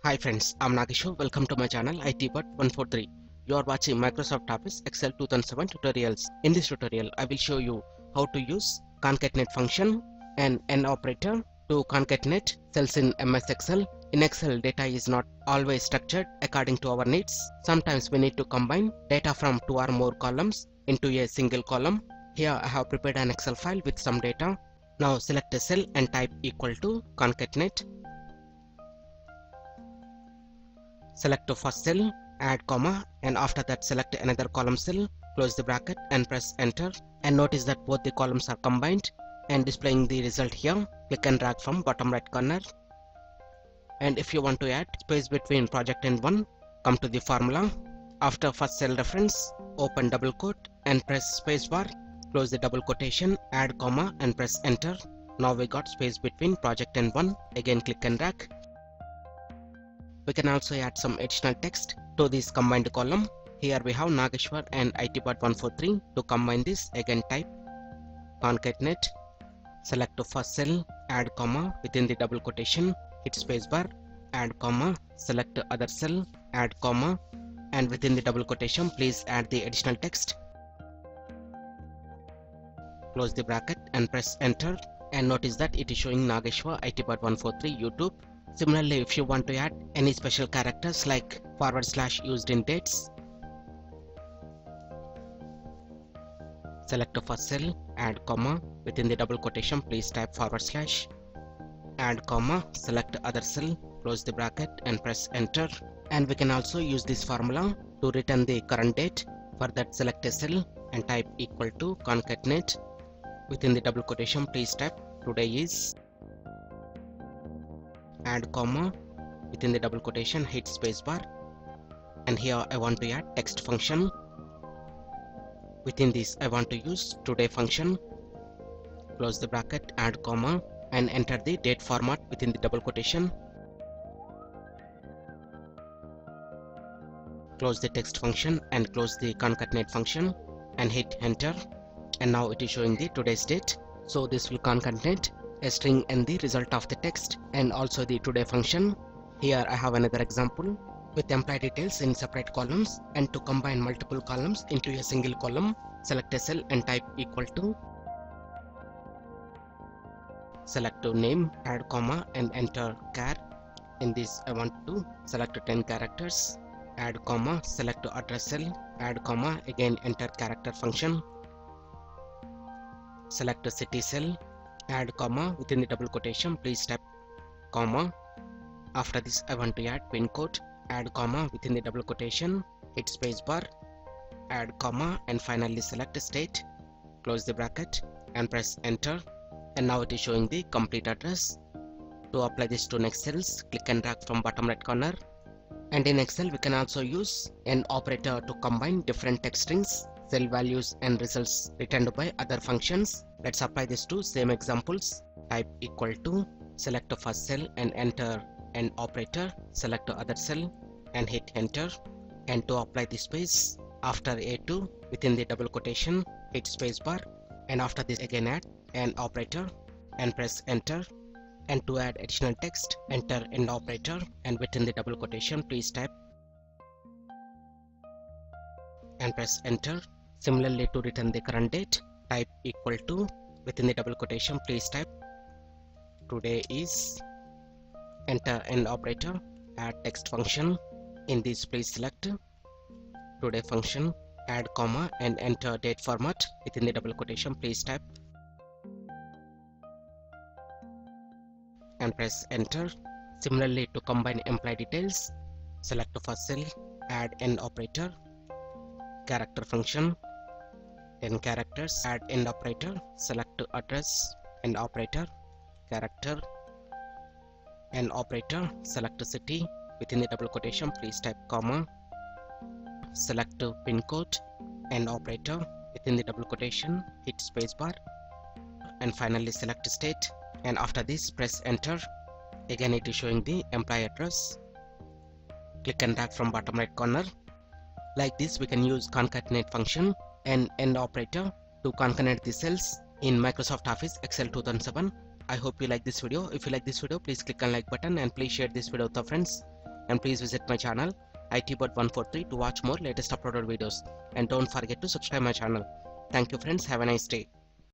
Hi friends, I'm Nageshu. Welcome to my channel IT143. You are watching Microsoft Office Excel 2007 tutorials. In this tutorial, I will show you how to use concatenate function and an operator to concatenate cells in MS Excel. In Excel, data is not always structured according to our needs. Sometimes we need to combine data from two or more columns into a single column. Here I have prepared an Excel file with some data. Now select a cell and type equal to concatenate. Select the first cell, add comma, and after that select another column cell, close the bracket and press enter, and notice that both the columns are combined and displaying the result here. Click and drag from bottom right corner, and if you want to add space between project and one, come to the formula. After first cell reference, open double quote and press spacebar, close the double quotation, add comma and press enter. Now we got space between project and one. Again click and drag. We can also add some additional text to this combined column. Here we have Nageshwar and IT143. To combine this, again type concatenate, select the first cell, add comma within the double quotation, hit spacebar, add comma, select the other cell, add comma, and within the double quotation please add the additional text. Close the bracket and press enter, and notice that it is showing Nageshwar IT143 YouTube. Similarly, if you want to add any special characters like / used in dates, select the first cell, add comma, within the double quotation please type /, add comma, select the other cell, close the bracket and press enter. And we can also use this formula to return the current date. For that, select a cell and type equal to concatenate, within the double quotation please type today is, add comma, within the double quotation hit spacebar, and here I want to add text function. Within this I want to use today function, close the bracket, add comma, and enter the date format within the double quotation. Close the text function and close the concatenate function and hit enter, and now it is showing the today's date. So this will concatenate a string and the result of the text and also the today function. Here I have another example with employee details in separate columns, and to combine multiple columns into a single column, select a cell and type equal to, select to name, add comma and enter char. In this I want to select 10 characters, add comma, select to address cell, add comma, again enter character function, select a city cell, add comma, within the double quotation please type comma. After this I want to add pin code, add comma, within the double quotation hit spacebar, add comma, and finally select state, close the bracket and press enter, and now it is showing the complete address. To apply this to next cells, click and drag from bottom right corner. And in Excel we can also use an operator to combine different text strings, cell values and results returned by other functions. Let's apply this to same examples. Type equal to, select the first cell and enter an operator, select the other cell and hit enter, and to apply the space, after A2 within the double quotation hit spacebar, and after this again add an operator and press enter, and to add additional text enter an operator and within the double quotation please type and press enter. Similarly, to return the current date, type equal to, within the double quotation please type today is, enter an operator, add text function. In this please select today function, add comma and enter date format, within the double quotation please type and press enter. Similarly, to combine employee details, select the first cell, add an operator, character function, 10 characters, add end operator, select to address and operator, character and operator, select to city, within the double quotation please type comma, select to pin code and operator, within the double quotation hit spacebar, and finally select state, and after this press enter. Again it is showing the employee address. Click and drag from bottom right corner. Like this we can use concatenate function and end operator to concatenate the cells in Microsoft Office Excel 2007. I hope you like this video. If you like this video, please click on like button and please share this video with your friends. and please visit my channel itbot143 to watch more latest uploaded videos, and don't forget to subscribe my channel. Thank you friends, have a nice day.